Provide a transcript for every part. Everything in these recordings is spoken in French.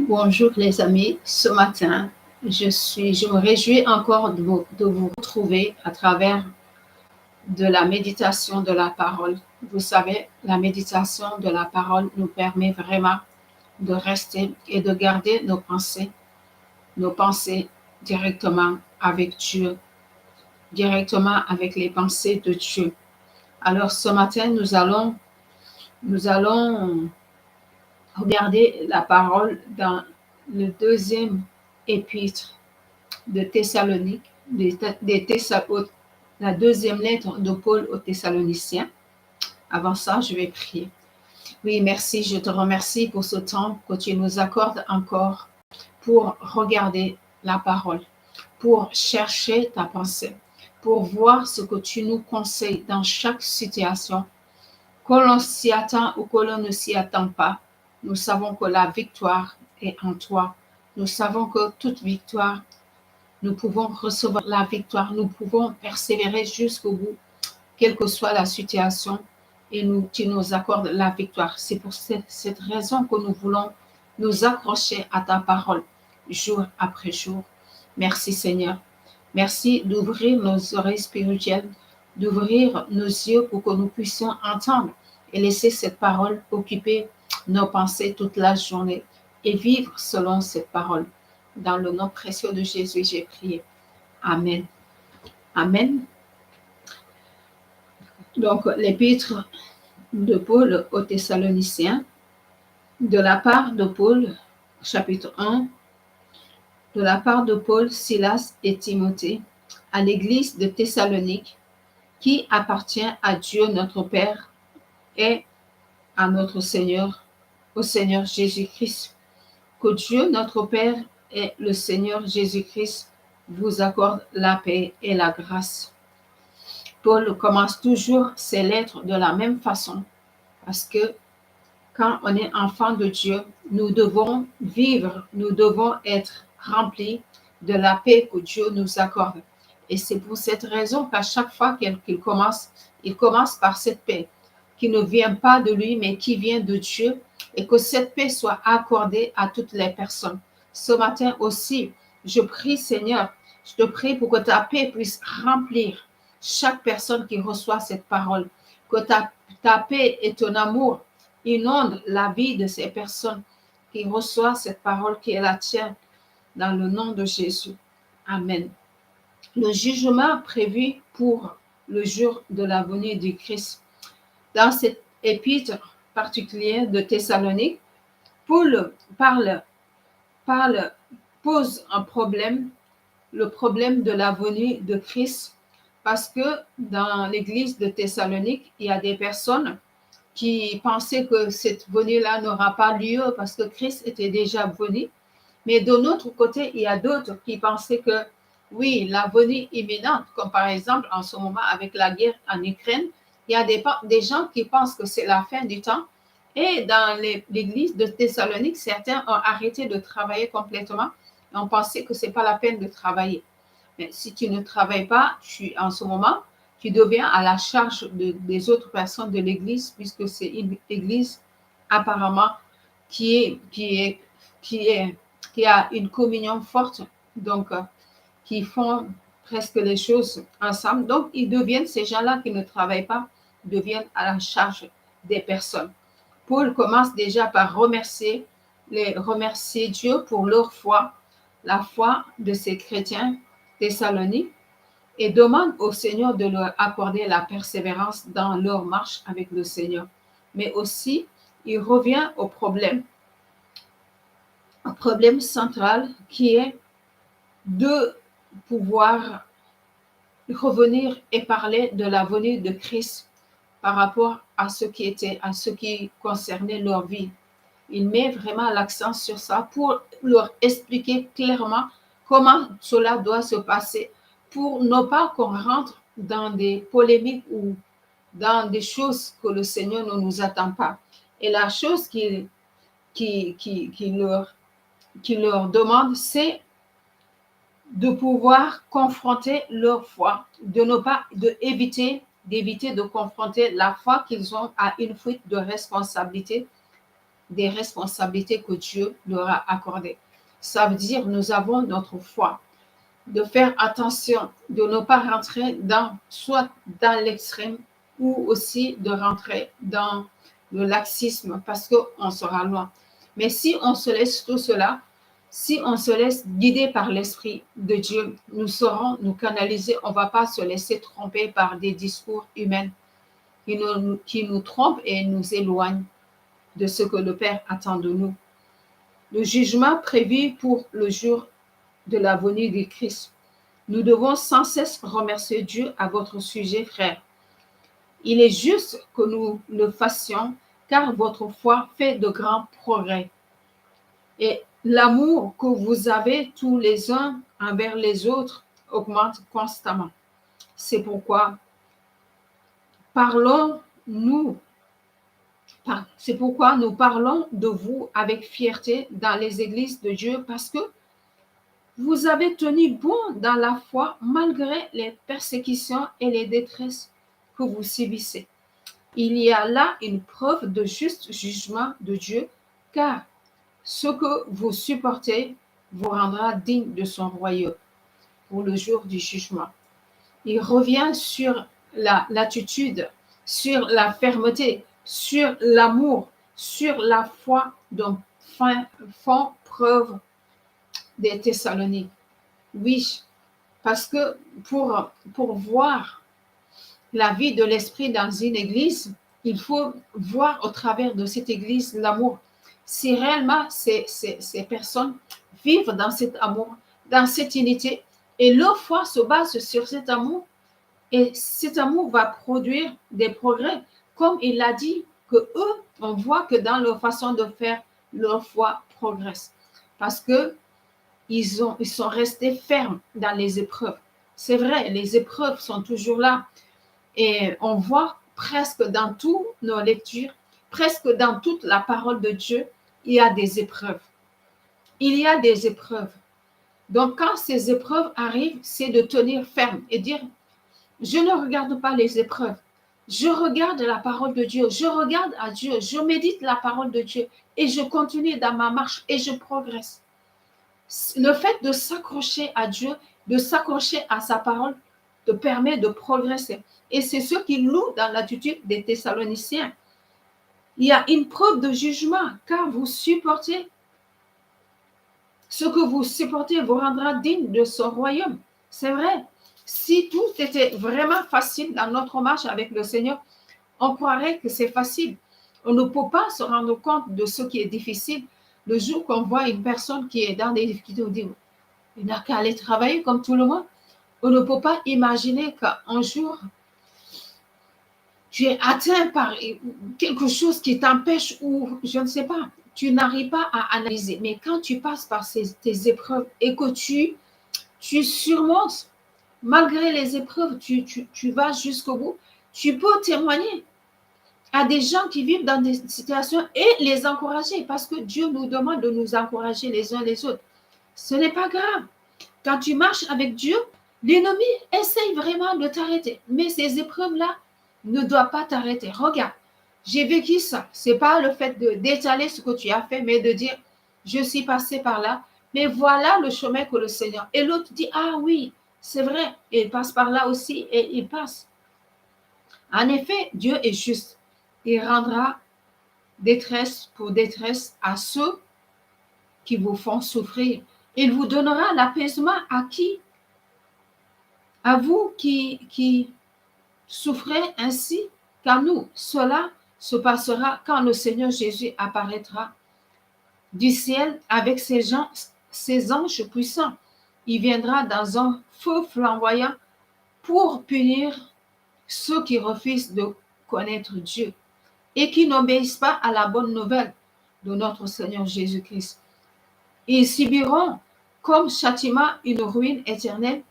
Bonjour les amis, ce matin, je me réjouis encore de vous retrouver à travers de la méditation de la parole. Vous savez, la méditation de la parole nous permet vraiment de rester et de garder nos pensées directement avec Dieu, directement avec les pensées de Dieu. Alors ce matin, nous allons regarder la parole dans le deuxième épître de Thessalonique, la deuxième lettre de Paul aux Thessaloniciens. Avant ça, je vais prier. Oui, merci, je te remercie pour ce temps que tu nous accordes encore pour regarder la parole, pour chercher ta pensée, pour voir ce que tu nous conseilles dans chaque situation, que l'on s'y attend ou que l'on ne s'y attend pas. Nous savons que la victoire est en toi. Nous savons que toute victoire, nous pouvons recevoir la victoire, nous pouvons persévérer jusqu'au bout, quelle que soit la situation, et tu nous accordes la victoire. C'est pour cette raison que nous voulons nous accrocher à ta parole jour après jour. Merci Seigneur. Merci d'ouvrir nos oreilles spirituelles, d'ouvrir nos yeux pour que nous puissions entendre et laisser cette parole occuper nos pensées toute la journée et vivre selon cette parole. Dans le nom précieux de Jésus, j'ai prié. Amen. Amen. Donc, l'épître de Paul aux Thessaloniciens, de la part de Paul, chapitre 1, de la part de Paul, Silas et Timothée, à l'église de Thessalonique, qui appartient à Dieu notre Père et à notre Seigneur, au Seigneur Jésus-Christ. Que Dieu notre Père et le Seigneur Jésus-Christ vous accordent la paix et la grâce. Paul commence toujours ses lettres de la même façon parce que quand on est enfant de Dieu, nous devons vivre, nous devons être remplis de la paix que Dieu nous accorde. Et c'est pour cette raison qu'à chaque fois qu'il commence, il commence par cette paix qui ne vient pas de lui, mais qui vient de Dieu, et que cette paix soit accordée à toutes les personnes. Ce matin aussi, je prie, Seigneur, je te prie pour que ta paix puisse remplir chaque personne qui reçoit cette parole, que ta paix et ton amour inonde la vie de ces personnes qui reçoivent cette parole qui est la tienne dans le nom de Jésus. Amen. Le jugement prévu pour le jour de la venue du Christ. Dans cette épître particulière de Thessalonique, Paul pose un problème, le problème de la venue de Christ, parce que dans l'église de Thessalonique, il y a des personnes qui pensaient que cette venue-là n'aura pas lieu parce que Christ était déjà venu. Mais de notre côté, il y a d'autres qui pensaient que oui, la venue imminente, comme par exemple en ce moment avec la guerre en Ukraine, il y a des gens qui pensent que c'est la fin du temps. Et dans l'église de Thessalonique, certains ont arrêté de travailler complètement et ont pensé que ce n'est pas la peine de travailler. Mais si tu ne travailles pas, en ce moment, tu deviens à la charge des autres personnes de l'église, puisque c'est une église apparemment qui a une communion forte, donc qui font presque les choses ensemble. Donc, ces gens-là qui ne travaillent pas, deviennent à la charge des personnes. Paul commence déjà par remercier Dieu pour leur foi, la foi de ces chrétiens Thessalonique, et demande au Seigneur de leur accorder la persévérance dans leur marche avec le Seigneur. Mais aussi, il revient au problème central qui est de pouvoir revenir et parler de la venue de Christ par rapport à ce qui concernait leur vie. Il met vraiment l'accent sur ça pour leur expliquer clairement comment cela doit se passer pour ne pas qu'on rentre dans des polémiques ou dans des choses que le Seigneur ne nous attend pas. Et la chose qu'il leur demande, c'est de pouvoir confronter leur foi, d'éviter de confronter la foi qu'ils ont à une fuite de responsabilité des responsabilités que Dieu leur a accordées. Ça veut dire nous avons notre foi, de faire attention, de ne pas rentrer soit dans l'extrême ou aussi de rentrer dans le laxisme parce qu'on sera loin. Mais si on se laisse tout cela, si on se laisse guider par l'Esprit de Dieu, nous saurons nous canaliser. On ne va pas se laisser tromper par des discours humains qui nous trompent et nous éloignent de ce que le Père attend de nous. Le jugement prévu pour le jour de la venue du Christ. Nous devons sans cesse remercier Dieu à votre sujet, frère. Il est juste que nous le fassions, car votre foi fait de grands progrès. Et l'amour que vous avez tous les uns envers les autres augmente constamment. C'est pourquoi c'est pourquoi nous parlons de vous avec fierté dans les églises de Dieu, parce que vous avez tenu bon dans la foi malgré les persécutions et les détresses que vous subissez. Il y a là une preuve de juste jugement de Dieu, car ce que vous supportez vous rendra digne de son royaume pour le jour du jugement. Il revient sur l'attitude, sur la fermeté, sur l'amour, sur la foi dont font preuve des Thessaloniques. Oui, parce que pour voir la vie de l'esprit dans une église, il faut voir au travers de cette église l'amour. Si réellement ces personnes vivent dans cet amour, dans cette unité, et leur foi se base sur cet amour, et cet amour va produire des progrès. Comme il l'a dit, que eux, on voit que dans leur façon de faire, leur foi progresse. Parce que ils sont restés fermes dans les épreuves. C'est vrai, les épreuves sont toujours là. Et on voit presque dans toutes nos lectures, presque dans toute la parole de Dieu, il y a des épreuves. Il y a des épreuves. Donc, quand ces épreuves arrivent, c'est de tenir ferme et dire, je ne regarde pas les épreuves. Je regarde la parole de Dieu. Je regarde à Dieu. Je médite la parole de Dieu. Et je continue dans ma marche et je progresse. Le fait de s'accrocher à Dieu, de s'accrocher à sa parole, te permet de progresser. Et c'est ce qui loue dans l'attitude des Thessaloniciens. Il y a une preuve de jugement, car vous supportez. Ce que vous supportez vous rendra digne de son royaume. C'est vrai. Si tout était vraiment facile dans notre marche avec le Seigneur, on croirait que c'est facile. On ne peut pas se rendre compte de ce qui est difficile. Le jour qu'on voit une personne qui est dans des difficultés, on dit, il n'a qu'à aller travailler comme tout le monde. On ne peut pas imaginer qu'un jour, tu es atteint par quelque chose qui t'empêche ou je ne sais pas, tu n'arrives pas à analyser. Mais quand tu passes par tes épreuves et que tu surmontes, malgré les épreuves, tu vas jusqu'au bout, tu peux témoigner à des gens qui vivent dans des situations et les encourager parce que Dieu nous demande de nous encourager les uns les autres. Ce n'est pas grave. Quand tu marches avec Dieu, l'ennemi essaye vraiment de t'arrêter. Mais ces épreuves-là ne doivent pas t'arrêter. Regarde, j'ai vécu ça. Ce n'est pas le fait d'étaler ce que tu as fait, mais de dire, je suis passé par là, mais voilà le chemin que le Seigneur. Et l'autre dit, ah oui, c'est vrai, il passe par là aussi et il passe. En effet, Dieu est juste. Il rendra détresse pour détresse à ceux qui vous font souffrir. Il vous donnera l'apaisement à qui? À vous qui souffrez ainsi qu'à nous. Cela se passera quand le Seigneur Jésus apparaîtra du ciel avec ses anges puissants. Il viendra dans un feu flamboyant pour punir ceux qui refusent de connaître Dieu et qui n'obéissent pas à la bonne nouvelle de notre Seigneur Jésus-Christ. Ils subiront comme châtiment une ruine éternelle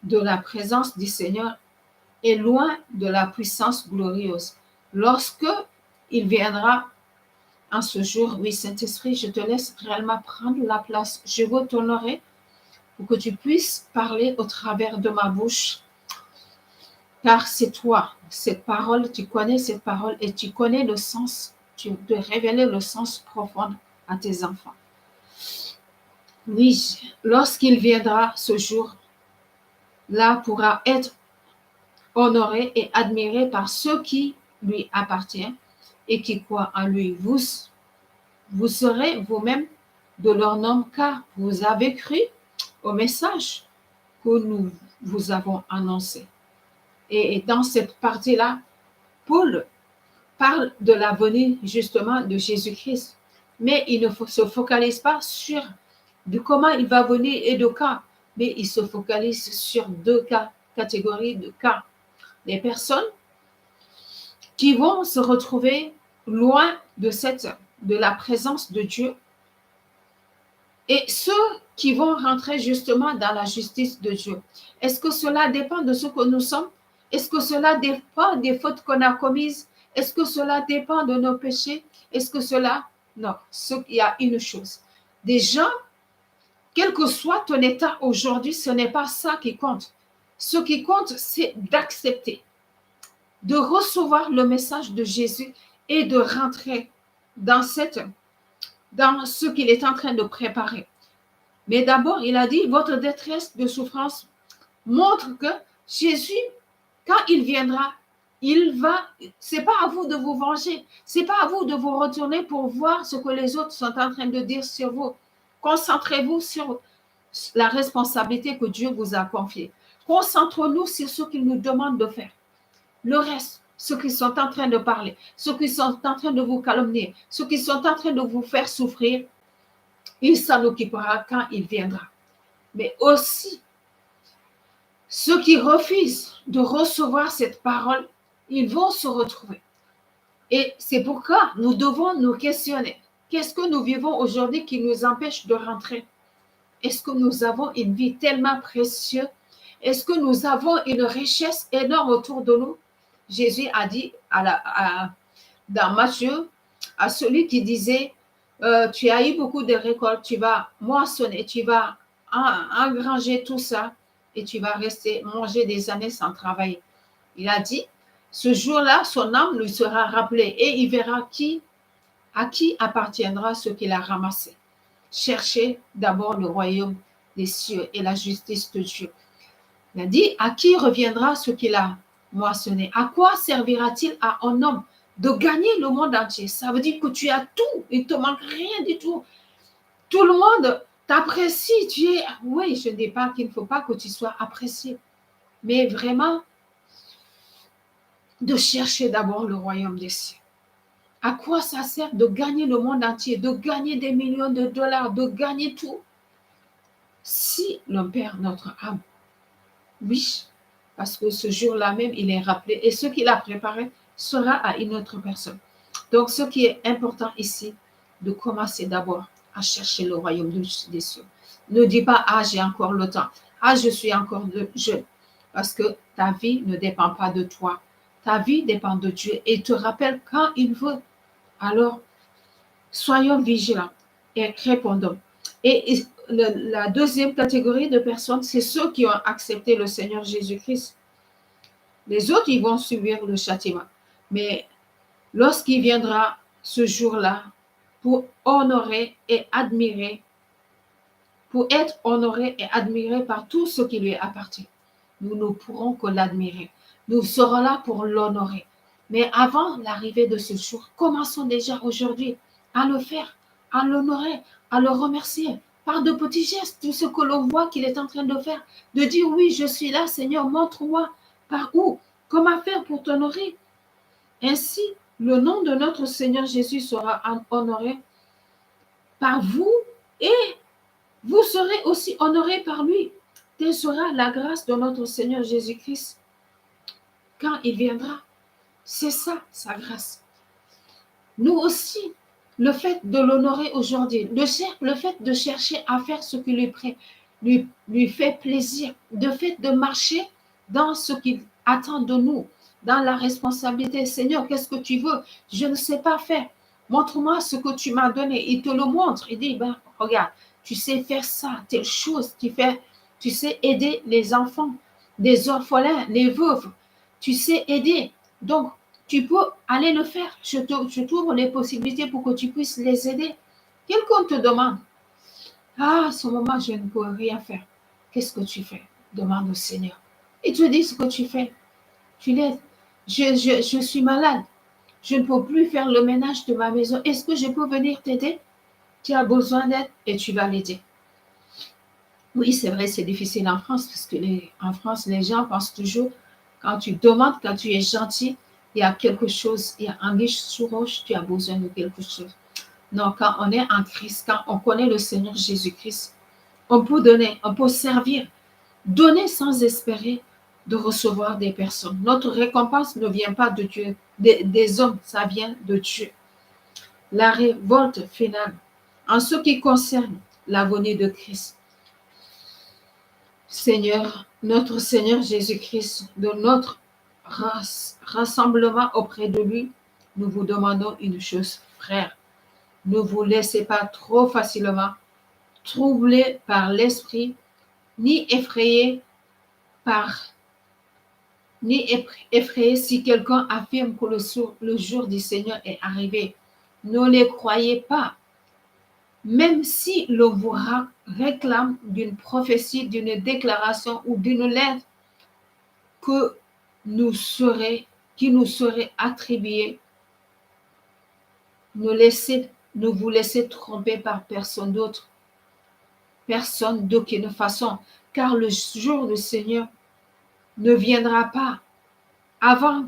de la présence du Seigneur et loin de la puissance glorieuse. Lorsque il viendra en ce jour, oui, Saint-Esprit, je te laisse réellement prendre la place. Je veux t'honorer pour que tu puisses parler au travers de ma bouche. Car c'est toi, cette parole, tu connais cette parole et tu connais le sens de révéler le sens profond à tes enfants. Oui, lorsqu'il viendra ce jour-là pourra être honoré et admiré par ceux qui lui appartiennent et qui croient en lui. Vous serez vous-même de leur nom car vous avez cru au message que nous vous avons annoncé. Et dans cette partie-là, Paul parle de la venue justement de Jésus-Christ, mais il ne se focalise pas sur de comment il va venir et de quand, mais il se focalise sur deux catégories de cas. Les personnes qui vont se retrouver loin de la présence de Dieu et ceux qui vont rentrer justement dans la justice de Dieu. Est-ce que cela dépend de ce que nous sommes? Est-ce que cela dépend des fautes qu'on a commises? Est-ce que cela dépend de nos péchés? Est-ce que cela... Non, il y a une chose. Des gens, quel que soit ton état aujourd'hui, ce n'est pas ça qui compte. Ce qui compte, c'est d'accepter, de recevoir le message de Jésus et de rentrer dans ce qu'il est en train de préparer. Mais d'abord, il a dit, votre détresse de souffrance montre que Jésus, quand il viendra, c'est pas à vous de vous venger, c'est pas à vous de vous retourner pour voir ce que les autres sont en train de dire sur vous. Concentrez-vous sur la responsabilité que Dieu vous a confiée. Concentrons-nous sur ce qu'il nous demande de faire. Le reste, ceux qui sont en train de parler, ceux qui sont en train de vous calomnier, ceux qui sont en train de vous faire souffrir, il s'en occupera quand il viendra. Mais aussi, ceux qui refusent de recevoir cette parole, ils vont se retrouver. Et c'est pourquoi nous devons nous questionner. Qu'est-ce que nous vivons aujourd'hui qui nous empêche de rentrer? Est-ce que nous avons une vie tellement précieuse? Est-ce que nous avons une richesse énorme autour de nous? Jésus a dit dans Matthieu à celui qui disait tu as eu beaucoup de récoltes, tu vas moissonner, tu vas engranger tout ça et tu vas rester manger des années sans travailler. Il a dit, ce jour-là, son âme lui sera rappelée et il verra à qui appartiendra ce qu'il a ramassé. Cherchez d'abord le royaume des cieux et la justice de Dieu. Il a dit, à qui reviendra ce qu'il a moissonné? À quoi servira-t-il à un homme de gagner le monde entier? Ça veut dire que tu as tout, il ne te manque rien du tout. Tout le monde t'apprécie, oui, je ne dis pas qu'il ne faut pas que tu sois apprécié, mais vraiment de chercher d'abord le royaume des cieux. À quoi ça sert de gagner le monde entier, de gagner des millions de dollars, de gagner tout, si l'on perd notre âme? Oui, parce que ce jour-là même, il est rappelé et ce qu'il a préparé sera à une autre personne. Donc, ce qui est important ici, de commencer d'abord à chercher le royaume des cieux. Ne dis pas, j'ai encore le temps. Je suis encore jeune. Parce que ta vie ne dépend pas de toi. Ta vie dépend de Dieu et il te rappelle quand il veut. Alors, soyons vigilants et répondons. Et la deuxième catégorie de personnes, c'est ceux qui ont accepté le Seigneur Jésus-Christ. Les autres, ils vont subir le châtiment. Mais lorsqu'il viendra ce jour-là, pour honorer et admirer, pour être honoré et admiré par tout ce qui lui appartient, nous ne pourrons que l'admirer. Nous serons là pour l'honorer. Mais avant l'arrivée de ce jour, commençons déjà aujourd'hui à le faire, à l'honorer, à le remercier par de petits gestes, tout ce que l'on voit qu'il est en train de faire, de dire oui, je suis là, Seigneur, montre-moi par où, comment faire pour t'honorer. Ainsi, le nom de notre Seigneur Jésus sera honoré par vous et vous serez aussi honorés par lui. Telle sera la grâce de notre Seigneur Jésus-Christ quand il viendra. C'est ça, sa grâce. Nous aussi, le fait de l'honorer aujourd'hui, le fait de chercher à faire ce qui lui fait plaisir, le fait de marcher dans ce qu'il attend de nous, dans la responsabilité. Seigneur, qu'est-ce que tu veux? Je ne sais pas faire. Montre-moi ce que tu m'as donné. Il te le montre. Il dit, regarde, tu sais faire ça, telle chose. Tu sais aider les enfants, des orphelins, les veuves. Tu sais aider. Donc, tu peux aller le faire. Je t'ouvre les possibilités pour que tu puisses les aider. Quelqu'un te demande, ah, à ce moment, je ne peux rien faire. Qu'est-ce que tu fais? Demande au Seigneur. Il te dit ce que tu fais. Tu l'aides. Je suis malade. Je ne peux plus faire le ménage de ma maison. Est-ce que je peux venir t'aider? Tu as besoin d'aide et tu vas l'aider. Oui, c'est vrai, c'est difficile en France parce que en France, les gens pensent toujours, quand tu demandes, quand tu es gentil, il y a quelque chose, il y a anguille sous roche, tu as besoin de quelque chose. Non, quand on est en Christ, quand on connaît le Seigneur Jésus-Christ, on peut donner, on peut servir, donner sans espérer de recevoir des personnes. Notre récompense ne vient pas de Dieu, des hommes, ça vient de Dieu. La révolte finale, en ce qui concerne la venue de Christ, Seigneur, notre Seigneur Jésus-Christ, de notre rassemblement auprès de lui, nous vous demandons une chose, frère. Ne vous laissez pas trop facilement troubler par l'esprit, ni effrayer par ni effrayer si quelqu'un affirme que le jour du Seigneur est arrivé. Ne les croyez pas. Même si l'on vous réclame d'une prophétie, d'une déclaration ou d'une lettre que qui nous serait attribuée, ne vous laissez tromper par personne d'autre, personne d'aucune façon, car le jour du Seigneur ne viendra pas avant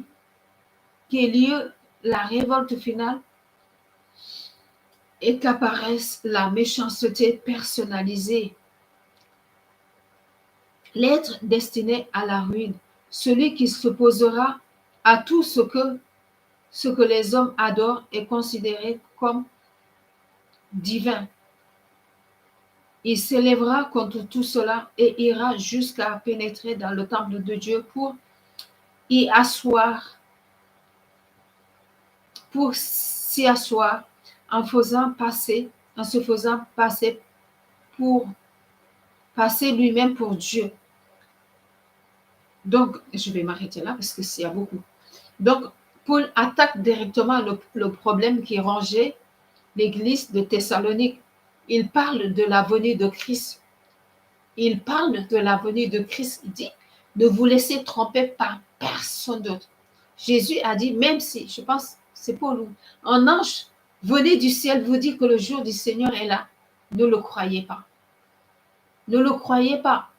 qu'ait lieu la révolte finale et qu'apparaisse la méchanceté personnalisée, l'être destiné à la ruine, celui qui s'opposera à tout ce que les hommes adorent est considéré comme divin. Il s'élèvera contre tout cela et ira jusqu'à pénétrer dans le temple de Dieu pour y asseoir, pour s'y asseoir en se faisant passer lui-même pour Dieu. Donc, je vais m'arrêter là parce que s'il y a beaucoup. Donc, Paul attaque directement le problème qui rongeait l'église de Thessalonique. Il parle de la venue de Christ. Il parle de la venue de Christ. Il dit, ne vous laissez tromper par personne d'autre. Jésus a dit, même si, je pense, c'est Paul, un ange venez du ciel vous dit que le jour du Seigneur est là, ne le croyez pas. Ne le croyez pas.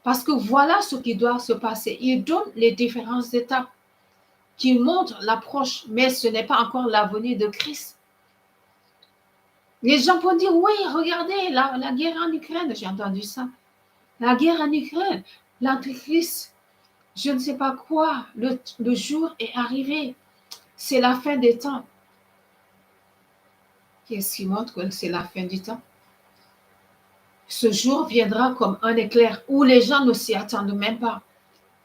Parce que voilà ce qui doit se passer. Il donne les différentes étapes qui montrent l'approche, mais ce n'est pas encore la venue de Christ. Les gens vont dire, oui, regardez, la guerre en Ukraine, j'ai entendu ça. La guerre en Ukraine, l'Antéchrist, je ne sais pas quoi, le jour est arrivé. C'est la fin des temps. Qu'est-ce qui montre que c'est la fin du temps? Ce jour viendra comme un éclair où les gens ne s'y attendent même pas,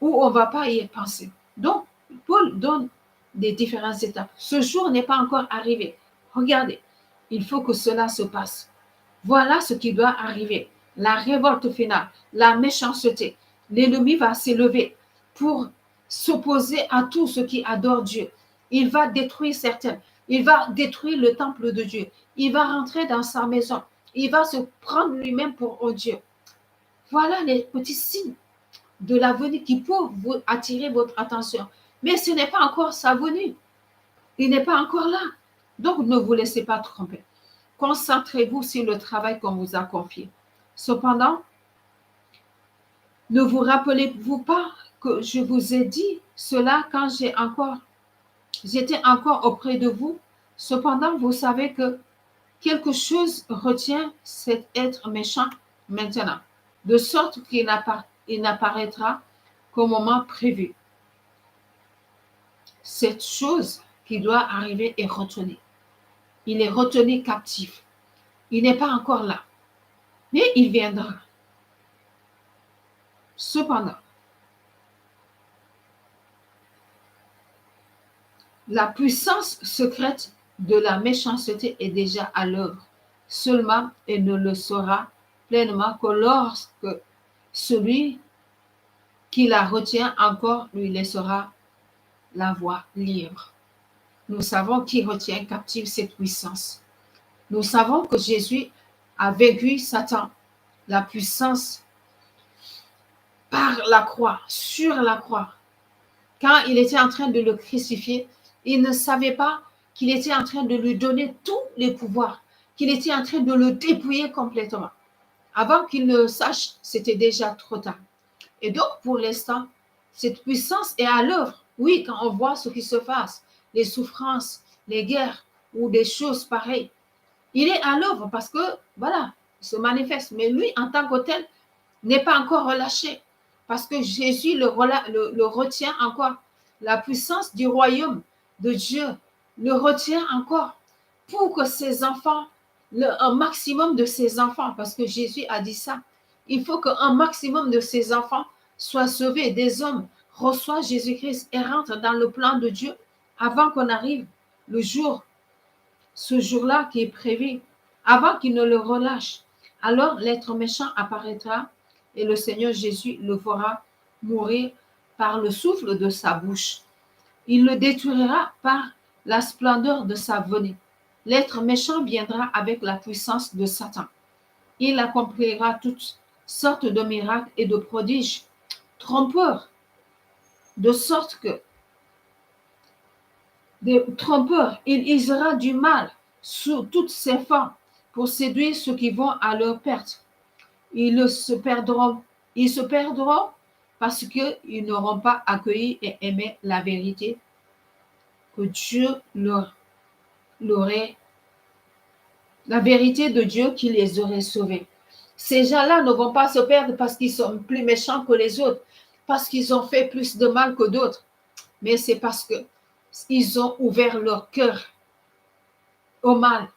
où on ne va pas y penser. Donc, Paul donne des différentes étapes. Ce jour n'est pas encore arrivé. Regardez, il faut que cela se passe. Voilà ce qui doit arriver. La révolte finale, la méchanceté. L'ennemi va s'élever pour s'opposer à tout ce qui adore Dieu. Il va détruire certaines. Il va détruire le temple de Dieu. Il va rentrer dans sa maison. Il va se prendre lui-même pour un Dieu. Voilà les petits signes de la venue qui peuvent vous attirer votre attention. Mais ce n'est pas encore sa venue. Il n'est pas encore là. Donc, ne vous laissez pas tromper. Concentrez-vous sur le travail qu'on vous a confié. Cependant, ne vous rappelez-vous pas que je vous ai dit cela quand j'étais encore auprès de vous? Cependant, vous savez que quelque chose retient cet être méchant maintenant, de sorte qu'il n'apparaîtra qu'au moment prévu. Cette chose qui doit arriver est retenue. Il est retenu captif. Il n'est pas encore là, mais il viendra. Cependant, la puissance secrète de la méchanceté est déjà à l'œuvre. Seulement, elle ne le saura pleinement que lorsque celui qui la retient encore lui laissera la voie libre. nous savons qui retient captive cette puissance. Nous savons que Jésus a vaincu Satan, la puissance par la croix, sur la croix. Quand il était en train de le crucifier, il ne savait pas qu'il était en train de lui donner tous les pouvoirs, qu'il était en train de le dépouiller complètement. Avant qu'il ne le sache, c'était déjà trop tard. Et donc, pour l'instant, cette puissance est à l'œuvre. Oui, quand on voit ce qui se passe, les souffrances, les guerres ou des choses pareilles, il est à l'œuvre parce que, voilà, il se manifeste. Mais lui, en tant que tel, n'est pas encore relâché parce que Jésus le retient encore. La puissance du royaume de Dieu le retient encore pour que ses enfants, un maximum de ses enfants, parce que Jésus a dit ça, il faut qu'un maximum de ses enfants soient sauvés, des hommes reçoivent Jésus-Christ et rentrent dans le plan de Dieu avant qu'on arrive le jour, ce jour-là qui est prévu, avant qu'il ne le relâche. Alors l'être méchant apparaîtra et le Seigneur Jésus le fera mourir par le souffle de sa bouche. Il le détruira par la splendeur de sa venue. L'être méchant viendra avec la puissance de Satan. Il accomplira toutes sortes de miracles et de prodiges trompeurs, de sorte que des trompeurs, il usera du mal sous toutes ses formes pour séduire ceux qui vont à leur perte. Ils se perdront parce qu'ils n'auront pas accueilli et aimé la vérité que Dieu leur aurait, la vérité de Dieu qui les aurait sauvés. Ces gens-là ne vont pas se perdre parce qu'ils sont plus méchants que les autres, parce qu'ils ont fait plus de mal que d'autres, mais c'est parce qu'ils ont ouvert leur cœur au mal.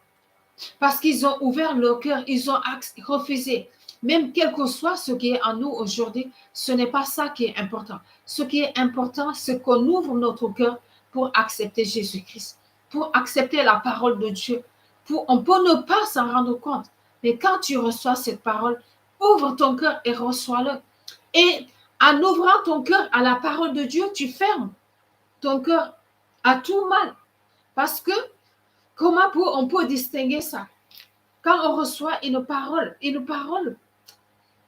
Parce qu'ils ont ouvert leur cœur, ils ont refusé. Même quel que soit ce qui est en nous aujourd'hui, ce n'est pas ça qui est important. Ce qui est important, c'est qu'on ouvre notre cœur pour accepter Jésus-Christ, pour accepter la parole de Dieu. On peut ne pas s'en rendre compte, mais quand tu reçois cette parole, ouvre ton cœur et reçois-le. Et en ouvrant ton cœur à la parole de Dieu, tu fermes ton cœur à tout mal. Parce que comment on peut distinguer ça? Quand on reçoit une parole,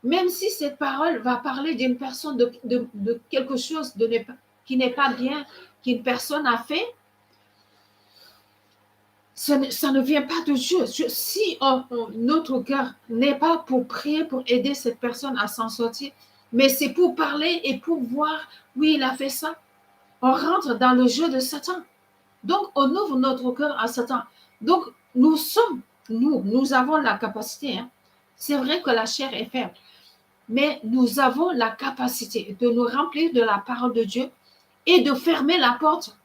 même si cette parole va parler d'une personne, de quelque chose qui n'est pas bien, qu'une personne a fait, ça ne vient pas de Dieu. Si notre cœur n'est pas pour prier, pour aider cette personne à s'en sortir, mais c'est pour parler et pour voir, oui, il a fait ça, on rentre dans le jeu de Satan. Donc, on ouvre notre cœur à Satan. Donc, nous avons la capacité. C'est vrai que la chair est faible, mais nous avons la capacité de nous remplir de la parole de Dieu et de fermer la porte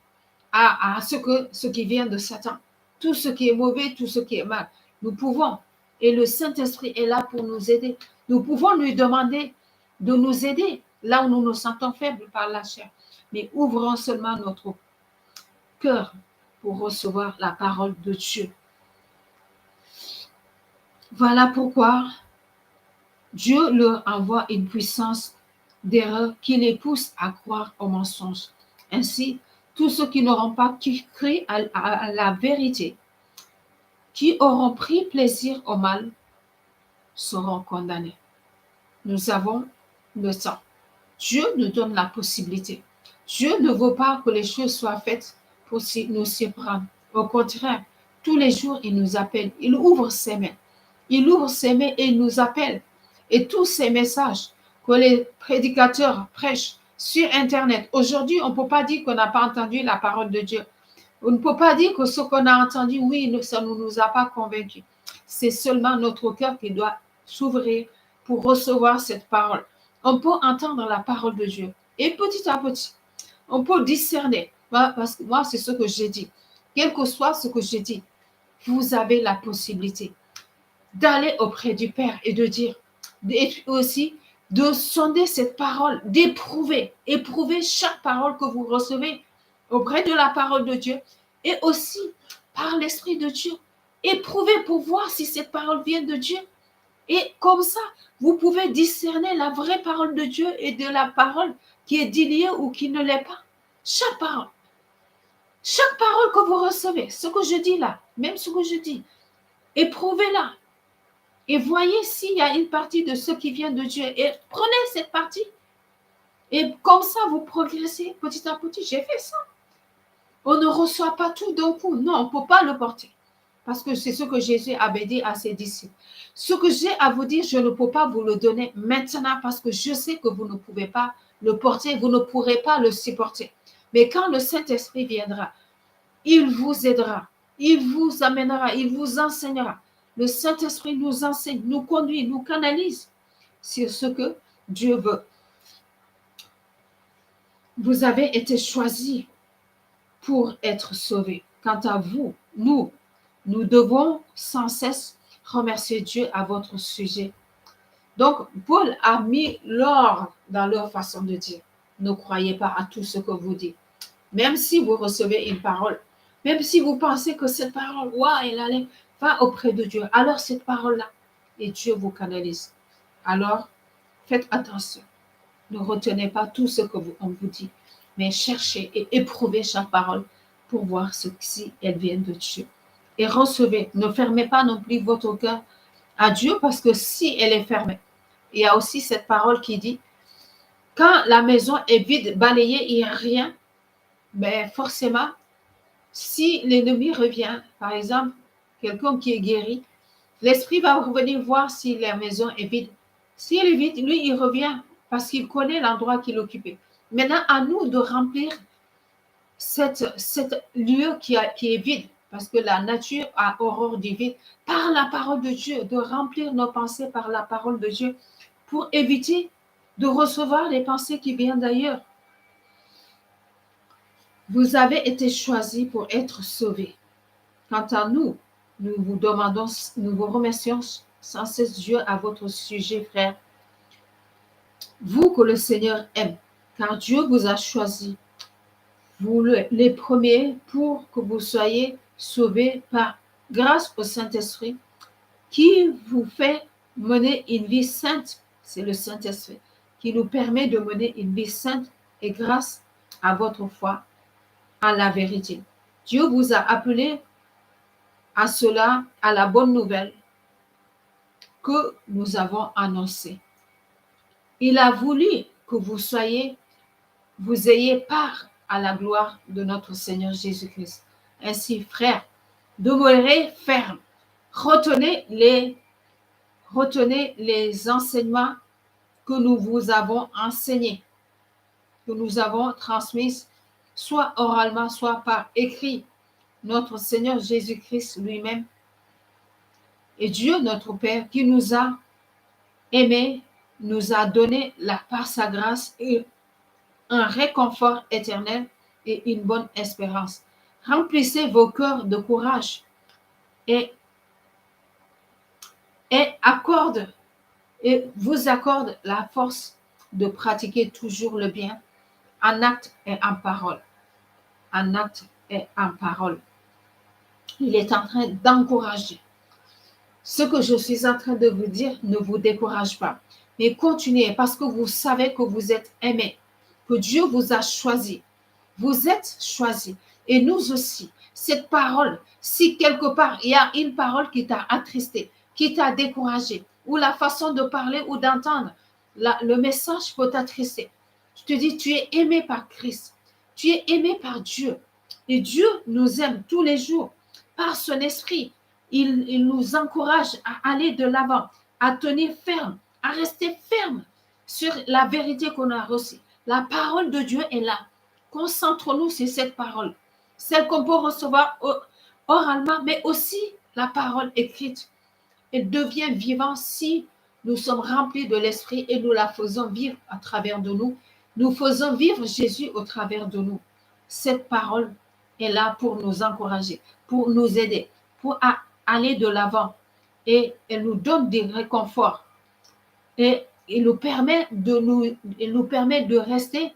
à ce qui vient de Satan. Tout ce qui est mauvais, tout ce qui est mal. Nous pouvons. Et le Saint-Esprit est là pour nous aider. Nous pouvons lui demander de nous aider là où nous nous sentons faibles par la chair. Mais ouvrons seulement notre cœur pour recevoir la parole de Dieu. Voilà pourquoi Dieu leur envoie une puissance d'erreur qui les pousse à croire au mensonge. Ainsi, tous ceux qui n'auront pas cru à la vérité, qui auront pris plaisir au mal, seront condamnés. Nous avons le temps. Dieu nous donne la possibilité. Dieu ne veut pas que les choses soient faites pour nous surprendre. Au contraire, tous les jours, il nous appelle. Il ouvre ses mains. Il ouvre ses mains et il nous appelle. Et tous ces messages que les prédicateurs prêchent sur Internet, aujourd'hui, on ne peut pas dire qu'on n'a pas entendu la parole de Dieu. On ne peut pas dire que ce qu'on a entendu, oui, ça ne nous a pas convaincus. C'est seulement notre cœur qui doit s'ouvrir pour recevoir cette parole. On peut entendre la parole de Dieu. Et petit à petit, on peut discerner. Parce que moi, c'est ce que j'ai dit. Quel que soit ce que j'ai dit, vous avez la possibilité d'aller auprès du Père et de dire, et aussi de sonder cette parole, éprouver chaque parole que vous recevez auprès de la parole de Dieu et aussi par l'Esprit de Dieu. Éprouvez pour voir si cette parole vient de Dieu. Et comme ça, vous pouvez discerner la vraie parole de Dieu et de la parole qui est déliée ou qui ne l'est pas. Chaque parole. Chaque parole que vous recevez, ce que je dis là, même ce que je dis, éprouvez-la. Et voyez s'il y a une partie de ce qui vient de Dieu. Et prenez cette partie. Et comme ça, vous progressez petit à petit. J'ai fait ça. On ne reçoit pas tout d'un coup. Non, on ne peut pas le porter. Parce que c'est ce que Jésus avait dit à ses disciples. Ce que j'ai à vous dire, je ne peux pas vous le donner maintenant parce que je sais que vous ne pouvez pas le porter, vous ne pourrez pas le supporter. Mais quand le Saint-Esprit viendra, il vous aidera, il vous amènera, il vous enseignera. Le Saint-Esprit nous enseigne, nous conduit, nous canalise sur ce que Dieu veut. Vous avez été choisis pour être sauvés. Quant à vous, nous devons sans cesse remercier Dieu à votre sujet. Donc, Paul a mis l'ordre dans leur façon de dire. Ne croyez pas à tout ce que vous dites. Même si vous recevez une parole, même si vous pensez que cette parole, waouh, elle allait, va auprès de Dieu. Alors, cette parole-là, et Dieu vous canalise. Alors, faites attention. Ne retenez pas tout ce qu'on vous dit, mais cherchez et éprouvez chaque parole pour voir si elle vient de Dieu. Et recevez. Ne fermez pas non plus votre cœur à Dieu parce que si elle est fermée, il y a aussi cette parole qui dit, quand la maison est vide, balayée, il n'y a rien, mais forcément, si l'ennemi revient, par exemple, quelqu'un qui est guéri, l'esprit va revenir voir si la maison est vide. Si elle est vide, lui, il revient parce qu'il connaît l'endroit qu'il occupait. Maintenant, à nous de remplir cette lieu qui est vide, parce que la nature a horreur du vide, par la parole de Dieu, de remplir nos pensées par la parole de Dieu pour éviter de recevoir les pensées qui viennent d'ailleurs. Vous avez été choisis pour être sauvés. Quant à nous, nous vous demandons, nous vous remercions sans cesse Dieu à votre sujet, frère. Vous que le Seigneur aime, car Dieu vous a choisi, vous les premiers, pour que vous soyez sauvés par grâce au Saint-Esprit, qui vous fait mener une vie sainte. C'est le Saint-Esprit qui nous permet de mener une vie sainte et grâce à votre foi, à la vérité. Dieu vous a appelé à cela, à la bonne nouvelle que nous avons annoncée. Il a voulu que vous ayez part à la gloire de notre Seigneur Jésus-Christ. Ainsi, frères, demeurez fermes. Retenez les enseignements que nous vous avons enseignés, que nous avons transmis, soit oralement, soit par écrit. Notre Seigneur Jésus-Christ lui-même et Dieu, notre Père, qui nous a aimés, nous a donné par sa grâce et un réconfort éternel et une bonne espérance. Remplissez vos cœurs de courage et vous accorde la force de pratiquer toujours le bien en acte et en parole. En acte et en parole. Il est en train d'encourager. Ce que je suis en train de vous dire ne vous décourage pas, mais continuez parce que vous savez que vous êtes aimés, que Dieu vous a choisi. Vous êtes choisis. Et nous aussi, cette parole, si quelque part il y a une parole qui t'a attristé, qui t'a découragé, ou la façon de parler ou d'entendre, le message peut t'attrister. Je te dis, tu es aimé par Christ. Tu es aimé par Dieu. Et Dieu nous aime tous les jours par son esprit. Il nous encourage à aller de l'avant, à tenir ferme, à rester ferme sur la vérité qu'on a reçue. La parole de Dieu est là. Concentrons-nous sur cette parole, celle qu'on peut recevoir oralement, mais aussi la parole écrite. Elle devient vivante si nous sommes remplis de l'esprit et nous la faisons vivre à travers de nous. Nous faisons vivre Jésus au travers de nous. Cette parole est là pour nous encourager, pour nous aider, pour aller de l'avant. Et elle nous donne des réconforts. Et il nous permet de rester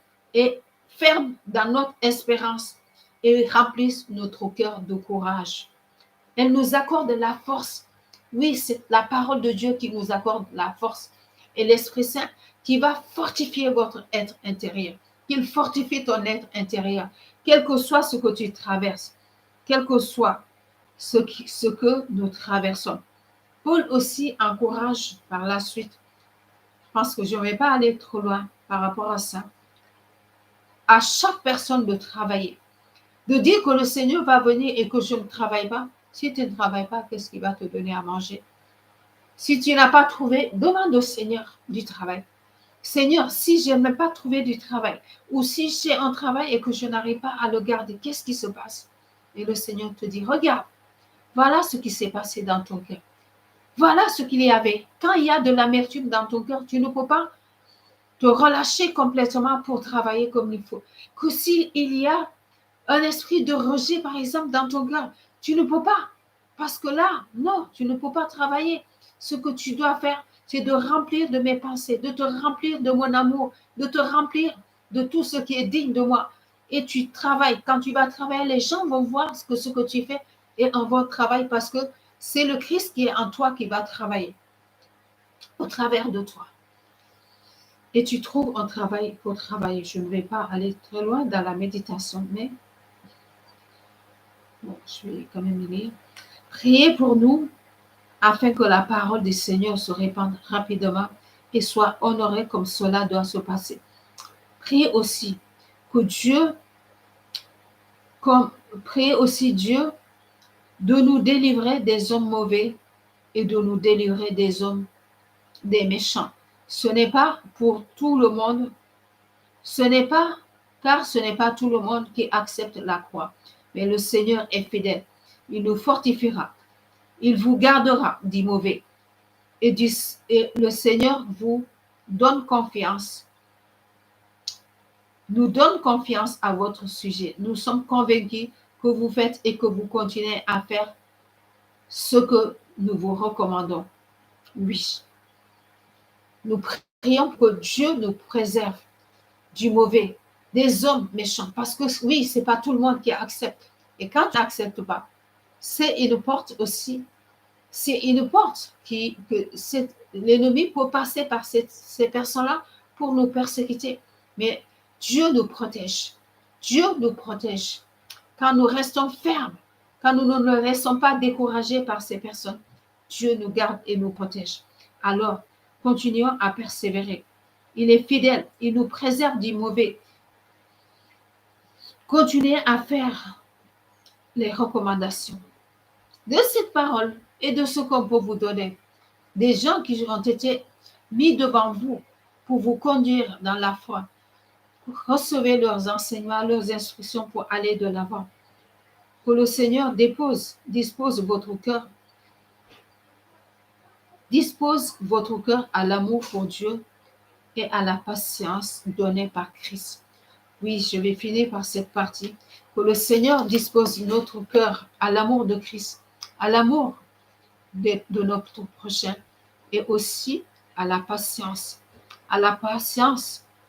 ferme dans notre espérance et remplisse notre cœur de courage. Elle nous accorde la force. Oui, c'est la parole de Dieu qui nous accorde la force et l'Esprit Saint qui va fortifier votre être intérieur, qu'il fortifie ton être intérieur, quel que soit ce que tu traverses, quel que soit ce que nous traversons. Paul aussi encourage par la suite, parce que je ne vais pas aller trop loin par rapport à ça, à chaque personne de travailler, de dire que le Seigneur va venir et que je ne travaille pas. Si tu ne travailles pas, qu'est-ce qu'il va te donner à manger? Si tu n'as pas trouvé, demande au Seigneur du travail. Seigneur, si je n'ai pas trouvé du travail, ou si j'ai un travail et que je n'arrive pas à le garder, qu'est-ce qui se passe? Et le Seigneur te dit, regarde, voilà ce qui s'est passé dans ton cœur. Voilà ce qu'il y avait. Quand il y a de l'amertume dans ton cœur, tu ne peux pas te relâcher complètement pour travailler comme il faut. Que s'il y a un esprit de rejet, par exemple, dans ton cœur, tu ne peux pas. Parce que là, non, tu ne peux pas travailler. Ce que tu dois faire, c'est de remplir de mes pensées, de te remplir de mon amour, de te remplir de tout ce qui est digne de moi. Et tu travailles. Quand tu vas travailler, les gens vont voir ce que tu fais et on va travailler parce que c'est le Christ qui est en toi qui va travailler au travers de toi. Et tu trouves un travail pour travailler. Je ne vais pas aller très loin dans la méditation, mais bon, je vais quand même lire. Priez pour nous afin que la parole du Seigneur se répande rapidement et soit honorée comme cela doit se passer. Priez aussi Dieu de nous délivrer des hommes mauvais et de nous délivrer des méchants. Ce n'est pas pour tout le monde, car ce n'est pas tout le monde qui accepte la croix. Mais le Seigneur est fidèle. Il nous fortifiera. Il vous gardera du mauvais. Et le Seigneur vous donne confiance. Nous donne confiance à votre sujet. Nous sommes convaincus que vous faites et que vous continuez à faire ce que nous vous recommandons. Oui. Nous prions que Dieu nous préserve du mauvais, des hommes méchants. Parce que oui, ce n'est pas tout le monde qui accepte. Et quand tu n'acceptes pas, c'est une porte aussi. C'est une porte que l'ennemi peut passer par ces personnes-là pour nous persécuter. Mais Dieu nous protège. Dieu nous protège. Quand nous restons fermes, quand nous ne nous laissons pas décourager par ces personnes, Dieu nous garde et nous protège. Alors, continuons à persévérer. Il est fidèle, il nous préserve du mauvais. Continuez à faire les recommandations de cette parole et de ce qu'on peut vous donner. Des gens qui ont été mis devant vous pour vous conduire dans la foi. Recevez leurs enseignements, leurs instructions pour aller de l'avant. Que le Seigneur dispose votre cœur à l'amour pour Dieu et à la patience donnée par Christ. Oui, je vais finir par cette partie. Que le Seigneur dispose notre cœur à l'amour de Christ, à l'amour de notre prochain et aussi à la patience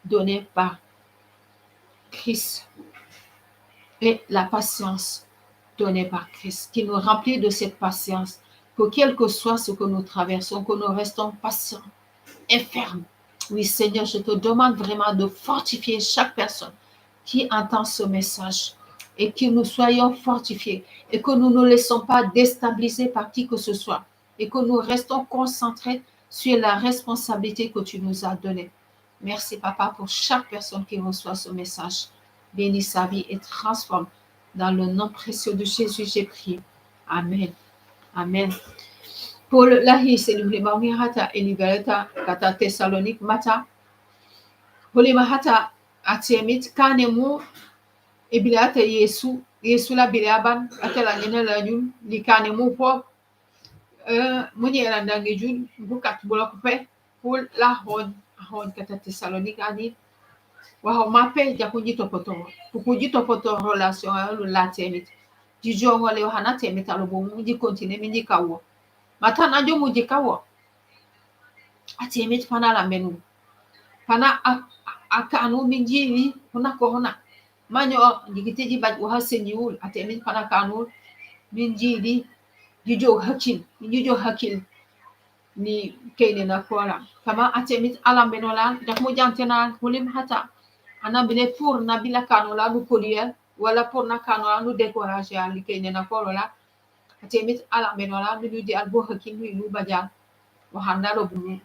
donnée par Christ et la patience donnée par Christ, qui nous remplit de cette patience, que quel que soit ce que nous traversons, que nous restons patients et fermes. Oui, Seigneur, je te demande vraiment de fortifier chaque personne qui entend ce message et que nous soyons fortifiés et que nous ne laissons pas déstabiliser par qui que ce soit et que nous restons concentrés sur la responsabilité que tu nous as donnée. Merci, Papa, pour chaque personne qui reçoit ce message. Bénis sa vie et transforme. Dans le nom précieux de Jésus, j'ai prié. Amen. Amen. Paul lahi selimlima hata elibereta kata Thessalonique mata. Holima hata atiemit kanemu ebilata Yesu la bilaban atela nina la nyun li kanemu po muni era ndange jun bukat bolok pe Paul la hon kata Thessalonique ani wa mape ja kujito poto relation la tiemit jijo ngole hana tiemit alobo mu ji continue mi ji kawo mata na jo mu ji kawo atiemit pana la menu pana akanu minjili kuna kohona manyo jigiteji baj wa hasenyiul atiemit pana kanu minjili jijo hakil ni kene na kola kama atiemit ala menola dak mo jantena hulim hata Anabine pour nabila kanola nu poliel wala pour na kanola nu décourager ali ke nena kolola atemit ala menola nu di albo hakin nu bajal wahanda lo bunu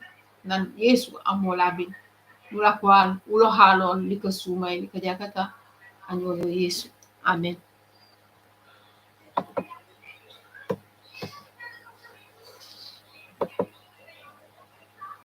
nan Yesu amola bin nula kwal ulo halon lika sumay lika jakata anyo Yesu amen